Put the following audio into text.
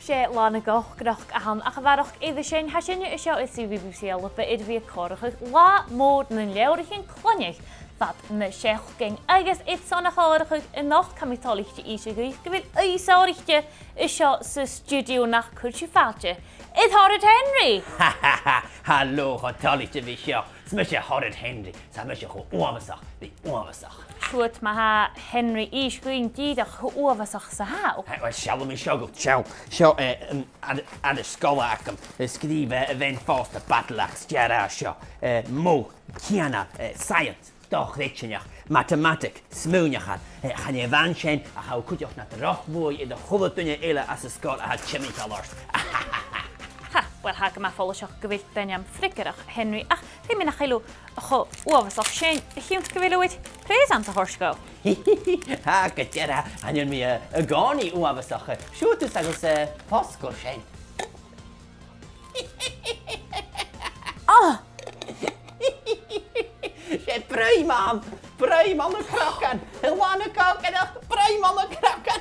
sé lána goch a han a bharach idir sin ha sinne is seo is BBC Alpa idir bhí choracha lá mód na leirichin cloneich fat na seachgin agus it sanna choracha in nach camitálichte íse go bhfuil éisáirichte is seo sa studio nach chuirtí fáte. Is Horrid Henry! Hallo, chotálichte bhí seo. Sma sé Horrid Henry, sa me sé go uamasach, bhí uamasach. Sjoerd ma ha Henry is gwyn diedach geoorwasach sa hau. Shalom me seo go seo ad y scola ac am sgrifa fe'n ffost y badlach stiara seo. Mo, ciana, science, doch reitsinach, mathematic, smwniachad. Chan e fan sien a hau cwtioch na droch fwy i dy chwlwydwnia eile as y sgol a ha chemical ors. Ha, wel ha gyma ffolwsioch gyfeil dyniam ffrigerach Henry ach fe mynd a'ch ilw cho uofasach sien hiwnt gyfeilwyd presant a horsgo. Ha, gytera, hanyn mi y goni uofasach. Siwtws agos posgol sien. Oh! Brui mam y crocan. Hylwan y cocan, brui mam y crocan.